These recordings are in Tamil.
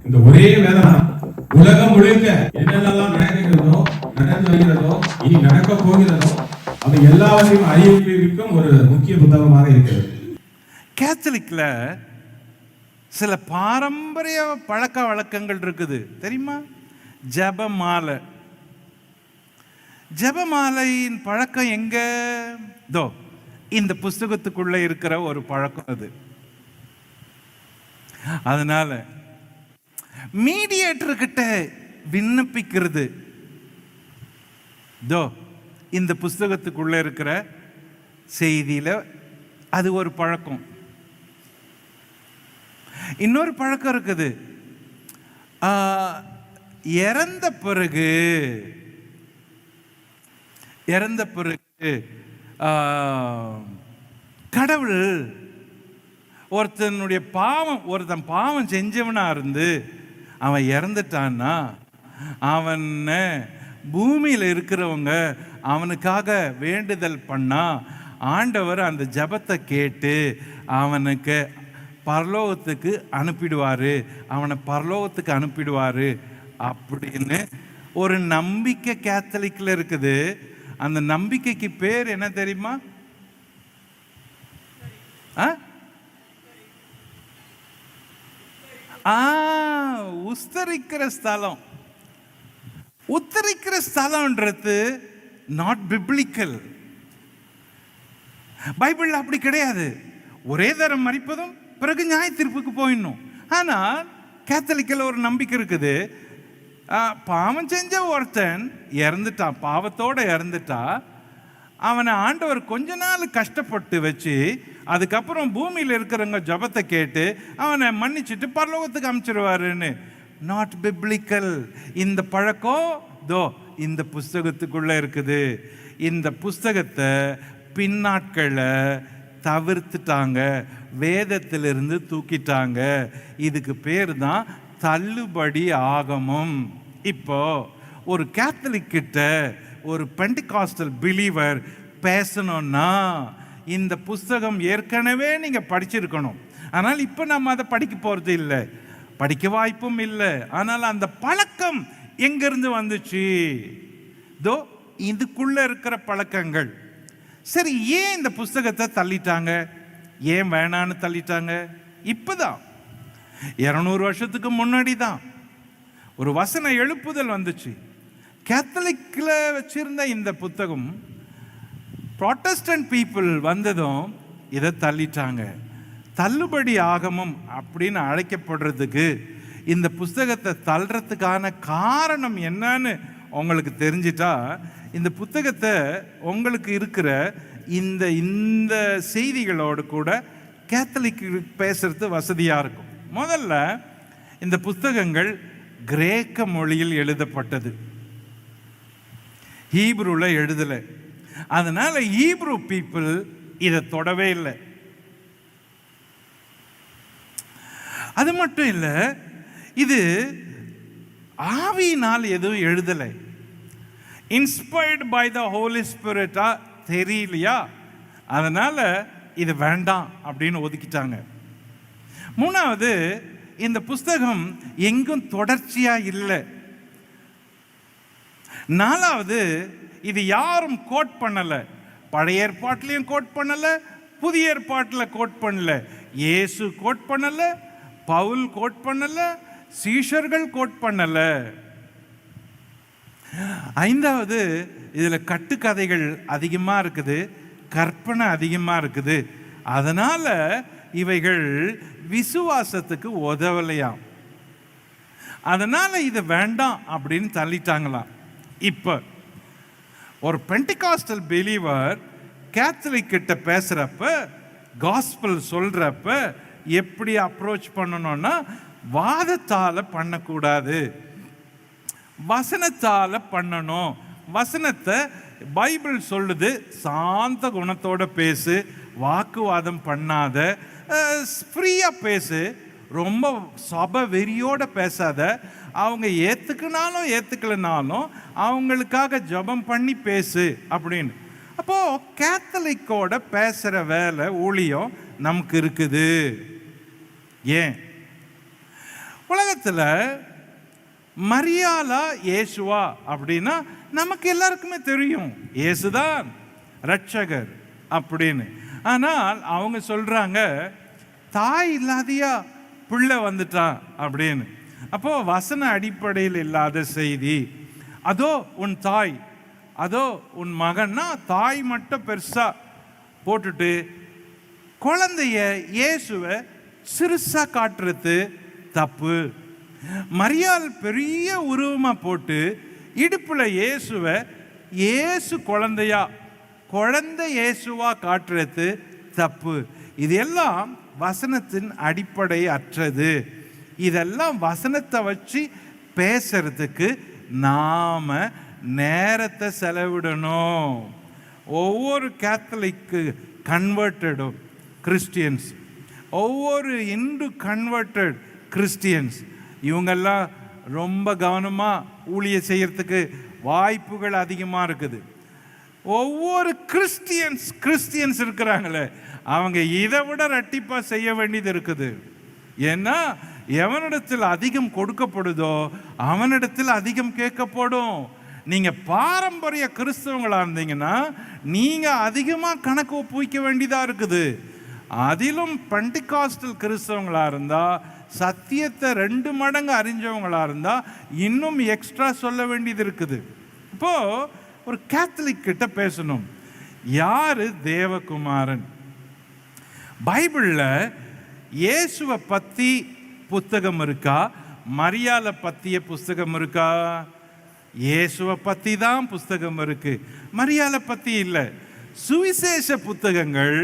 இந்த ஒரே வேதனை உலகம் முழுக்க என்னென்னலாம் நடக்கிறதோ, நடந்து வருகிறதோ, இனி நடக்க போகிறதோ, அது எல்லாவற்றையும் அறிவிக்கும் ஒரு முக்கிய புத்தகமாக இருக்கிறது. கேத்தலிக்ல சில பாரம்பரிய பழக்க வழக்கங்கள் இருக்குது தெரியுமா? ஜெபமாலை. ஜெபமாலையின் பழக்கம் எங்க? தோ இந்த புஸ்தகத்துக்குள்ள இருக்கிற ஒரு பழக்கம் அது. அதனால மீடியேட்டர் கிட்ட விண்ணப்பிக்கிறது தோ இந்த புஸ்தகத்துக்குள்ள இருக்கிற செய்தியில அது ஒரு பழக்கம். இன்னொரு பழக்கம் இருக்குது. இறந்த பிறகு கடவுள் ஒருத்தன் பாவம் செஞ்சவனா இருந்து அவன் இறந்துட்டான்னா அவனை பூமியில் இருக்கிறவங்க அவனுக்காக வேண்டுதல் பண்ணா ஆண்டவர் அந்த ஜபத்தை கேட்டு அவனுக்கு பரலோகத்துக்கு அனுப்பிடுவாரு அப்படின்னு ஒரு நம்பிக்கை கேத்தலிக்ல இருக்குது. அந்த நம்பிக்கைக்கு பேர் என்ன தெரியுமா? உத்தரிக்கிற ஸ்தலம்ன்றது நாட் பிப்ளிக்கல். பைபிள் அப்படி கிடையாது. ஒரே தரம் மரிப்பதும் பிறகு நியாய தீர்ப்புக்கு போயிடணும். ஆனால் கேத்தலிக்கில் ஒரு நம்பிக்கை இருக்குது. பாவம் செஞ்ச ஒருத்தன் இறந்துட்டான், பாவத்தோட இறந்துட்டா அவனை ஆண்டவர் கொஞ்ச நாள் கஷ்டப்பட்டு வச்சு அதுக்கப்புறம் பூமியில் இருக்கிறவங்க ஜபத்தை கேட்டு அவனை மன்னிச்சுட்டு பரலோகத்துக்கு அனுப்பிச்சிருவாருன்னு. Not biblical. இந்த பழக்கம் தோ இந்த புஸ்தகத்துக்குள்ள இருக்குது. இந்த புஸ்தகத்தை பின்னாட்களில் தவிர்த்துட்டாங்க, வேதத்திலிருந்து தூக்கிட்டாங்க. இதுக்கு பேர் தான் தள்ளுபடி ஆகமம். இப்போ ஒரு கேத்தலிக் கிட்ட ஒரு பெண்டிகாஸ்டல் பிலீவர் பேசணும்னா இந்த புஸ்தகம் ஏற்கனவே நீங்கள் படிச்சிருக்கணும். ஆனால் இப்போ நம்ம அதை படிக்க போகிறது இல்லை, படிக்க வாய்ப்பும் இல்லை. ஆனால் அந்த பழக்கம் எங்கிருந்து வந்துச்சு? தோ இதுக்குள்ள இருக்கிற பழக்கங்கள். சரி, ஏன் இந்த புஸ்தகத்தை தள்ளிட்டாங்க? ஏன் வேணான்னு தள்ளிட்டாங்க? இப்போதான் 200 வருஷத்துக்கு முன்னாடி தான் ஒரு வசன எழுப்புதல் வந்துச்சு. கேத்தலிக்கில் வச்சிருந்த இந்த புத்தகம் ப்ராட்டஸ்டன்ட் பீப்புள் வந்ததும் இதை தள்ளிட்டாங்க. தள்ளுபடி ஆகமம் அப்படின்னு அழைக்கப்படுறதுக்கு இந்த புத்தகத்தை தள்ளுறதுக்கான காரணம் என்னன்னு உங்களுக்கு தெரிஞ்சிட்டா இந்த புத்தகத்தை உங்களுக்கு இருக்கிற இந்த இந்த செய்திகளோடு கூட கேத்தலிக் பேசுறது வசதியாக இருக்கும். முதல்ல இந்த புத்தகங்கள் கிரேக்க மொழியில் எழுதப்பட்டது, ஹீப்ரூவில் எழுதலை. அதனால ஹீப்ரூ பீப்புள் இதை தொடவே இல்லை. அது மட்டும் இல்லை, இது ஆவியினால் எதுவும் எழுதலை, இன்ஸ்பயர்டு பை த ஹோலி ஸ்பிரிட்டா தெரியலையா, அதனால இது வேண்டாம் அப்படின்னு ஒதுக்கிட்டாங்க. மூணாவது, இந்த புஸ்தகம் எங்கும் தொடர்ச்சியா இல்லை. நாலாவது, இது யாரும் கோட் பண்ணல. பழைய ஏற்பாட்டிலையும் கோட் பண்ணல, புதிய ஏற்பாட்டில் கோட் பண்ணல. இயேசு கோட் பண்ணல, பவுல் கோட் பண்ணல, சீஷர்கள் கோட் பண்ணல. ஐந்தாவது, இதுல கட்டுக்கதைகள் அதிகமா இருக்குது, கற்பனை அதிகமா இருக்குது. அதனால இவைகள் விசுவாசத்துக்கு உதவலையாம். அதனால இது வேண்டாம் அப்படின்னு தள்ளிட்டாங்களாம். இப்ப ஒரு பெண்டிகாஸ்டல் பிலீவர் கேத்தலிக் கிட்ட பேசுறப்ப, காஸ்பல் சொல்றப்ப எப்படி அப்ரோச் பண்ணணும்னா, வாதத்தால பண்ணக்கூடாது, வசனத்தால பண்ணணும். வசனத்தை பைபிள் சொல்லுது, சாந்த குணத்தோட பேசு, வாக்குவாதம் பண்ணாத, ஃப்ரீயா பேசு, ரொம்ப சபை வெறியோட பேசாத. அவங்க ஏத்துக்கினாலும் ஏத்துக்கலனாலும் அவங்களுக்காக ஜபம் பண்ணி பேசு அப்படின்னு. அப்போ கேத்தலிக்கோட பேசுற வேலை ஊழியம் நமக்கு இருக்குது. ஏன்? உலகத்தில் மரியாளா இயேசுவா அப்படின்னா நமக்கு எல்லாருக்குமே தெரியும், இயேசுதான் ரட்சகர் அப்படின்னு. ஆனால் அவங்க சொல்றாங்க, தாய் இல்லாதியா பிள்ளை வந்துட்டான் அப்படின்னு. அப்போ வசன அடிப்படையில் இல்லாத செய்தி. அதோ உன் தாய், அதோ உன் மகன்னா தாய் மட்டும் பெருசா போட்டுட்டு குழந்தைய இயேசுவை சிறுசா காட்டுறது தப்பு. மரியாள் பெரிய உருவமா போட்டு இடுப்புல இயேசுவை இயேசு குழந்தை இயேசுவா காட்டுறது தப்பு. இது எல்லாம் வசனத்தின் அடிப்படை அற்றது. இதெல்லாம் வசனத்தை வச்சு பேசுறதுக்கு நாம நேரத்தை செலவிடணும். ஒவ்வொரு கேத்தலிக்கு கன்வெர்ட்டடும் கிறிஸ்டியன்ஸ், ஒவ்வொரு இந்து கன்வெர்ட்டட் கிறிஸ்டியன்ஸ், இவங்கெல்லாம் ரொம்ப கவனமாக ஊழியம் செய்யறதுக்கு வாய்ப்புகள் அதிகமாக இருக்குது. ஒவ்வொரு கிறிஸ்டியன்ஸ் இருக்கிறாங்களே, அவங்க இதை விட ரெட்டிப்பாக செய்ய வேண்டியது இருக்குது. ஏன்னா எவனிடத்தில் அதிகம் கொடுக்கப்படுதோ அவனிடத்தில் அதிகம் கேட்கப்படும். நீங்கள் பாரம்பரிய கிறிஸ்தவங்களாக இருந்தீங்கன்னா நீங்கள் அதிகமாக கணக்கு ஒப்புவிக்க வேண்டியதாக இருக்குது. அதிலும் பெண்டிகாஸ்டல் கிறிஸ்தவங்களாக இருந்தால், சத்தியத்தை 2 மடங்கு அறிஞ்சவங்களாக இருந்தால் இன்னும் எக்ஸ்ட்ரா சொல்ல வேண்டியது இருக்குது. இப்போது ஒரு கேத்தலிக் கிட்ட பேசணும், யார் தேவகுமாரன்? பைபிளில் இயேசுவை பற்றி புத்தகம் இருக்கா, மரியாளை பற்றிய புஸ்தகம் இருக்கா? இயேசுவை பற்றி தான் புஸ்தகம் இருக்கு, மரியாளை பற்றி இல்லை. சுவிசேஷ புத்தகங்கள்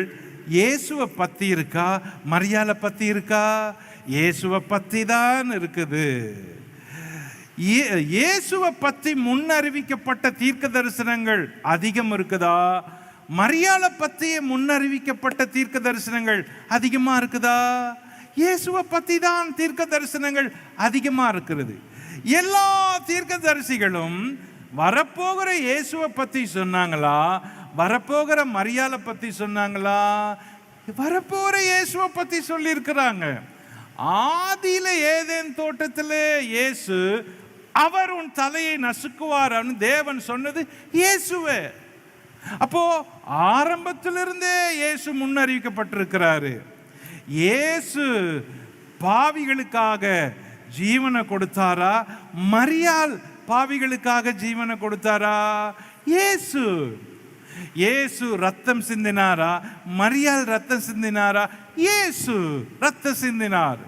இயேசுவை பற்றி இருக்கா, மரியாளை பற்றி இருக்கா? இயேசுவை பற்றி தான் இருக்குது. இயேசுவை பற்றி முன்னறிவிக்கப்பட்ட தீர்க்க தரிசனங்கள் அதிகம் இருக்குதா? மரியாளை பற்றிய முன்னறிவிக்கப்பட்ட தீர்க்க தரிசனங்கள் அதிகமாக இருக்குதா? இயேசுவை பற்றி தான் தீர்க்க தரிசனங்கள் அதிகமாக இருக்கிறது. எல்லா தீர்க்க தரிசிகளும் வரப்போகிற இயேசுவை பற்றி சொன்னாங்களா, வரப்போகிற மரியாளை பற்றி சொன்னாங்களா? வரப்போகிற இயேசுவை பற்றி சொல்லியிருக்கிறாங்க. ஆதியில ஏதேன் தோட்டத்திலே இயேசு, அவர் உன் தலையை நசுக்குவார் தேவன் சொன்னது இயேசுவே. அப்போ ஆரம்பத்திலிருந்தே இயேசு முன்னறிவிக்கப்பட்டிருக்கிறாரு. இயேசு பாவிகளுக்காக ஜீவனை கொடுத்தாரா, மரியாள் பாவிகளுக்காக ஜீவனை கொடுத்தாரா? இயேசு ரத்தம் சிந்தினாரா, மரியாள் ரத்தம் சிந்தினாரா? இயேசு ரத்தம் சிந்தினார்.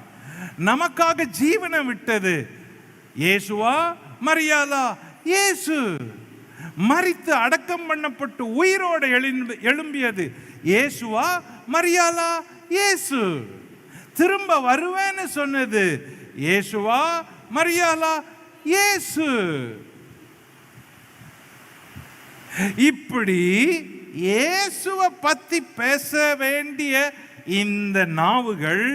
நமக்காக ஜீவனை விட்டது இயேசுவா, மரியாளா? இயேசு. மரித்து அடக்கம் பண்ணப்பட்டு உயிரோடு எழும்பியது இயேசுவா, மரியாளா? இயேசு. திரும்ப வருவேன்னு சொன்னது இயேசுவா, மரியாளா? இயேசு. இப்படி இயேசுவை பத்தி பேச வேண்டிய இந்த நாவுகள்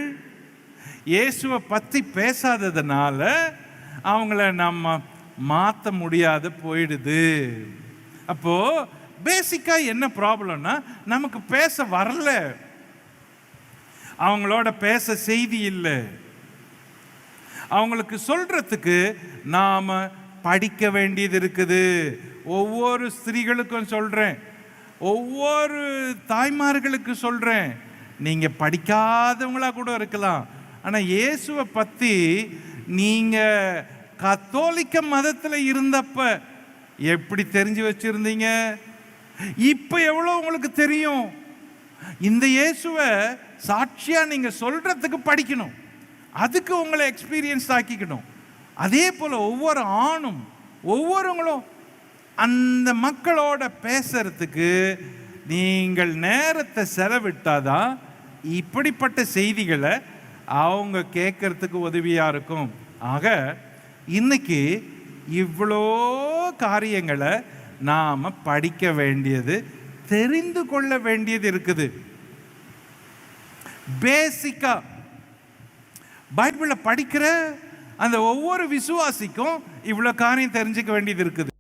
இயேசுவை பத்தி பேசாததுனால அவங்கள நம்ம மாற்ற முடியாத போயிடுது. அப்போ பேசிக்கா என்ன ப்ராப்ளம்னா, நமக்கு பேச வரல, அவங்களோட பேச செய்தி இல்லை. அவங்களுக்கு சொல்றதுக்கு நாம படிக்க வேண்டியது இருக்குது. ஒவ்வொரு ஸ்திரீகளுக்கும் சொல்றேன், ஒவ்வொரு தாய்மார்களுக்கு சொல்றேன், நீங்க படிக்காதவங்களா கூட இருக்கலாம், ஆனா இயேசுவை பத்தி நீங்க கத்தோலிக்க மதத்தில் இருந்தப்ப எப்படி தெரிஞ்சு வச்சிருந்தீங்க, இப்ப எவ்வளவு உங்களுக்கு தெரியும்? இந்த இயேசுவை சாட்சியா நீங்க சொல்றதுக்கு படிக்கணும், அதுக்கு உங்களை எக்ஸ்பீரியன்ஸ் ஆக்கிக்கணும். அதே போல ஒவ்வொரு ஆணும் ஒவ்வொருவங்களும் அந்த மக்களோட பேசுறதுக்கு நீங்கள் நேரத்தை செலவிட்டாதான் இப்படிப்பட்ட செய்திகளை அவங்க கேட்கறதுக்கு உதவியா இருக்கும். ஆக இன்னைக்கு இவ்வளோ காரியங்களை நாம் படிக்க வேண்டியது, தெரிந்து கொள்ள வேண்டியது இருக்குது. பேசிக்கா பைபிளை படிக்கிற அந்த ஒவ்வொரு விசுவாசிக்கும் இவ்வளோ காரியம் தெரிஞ்சுக்க வேண்டியது இருக்குது.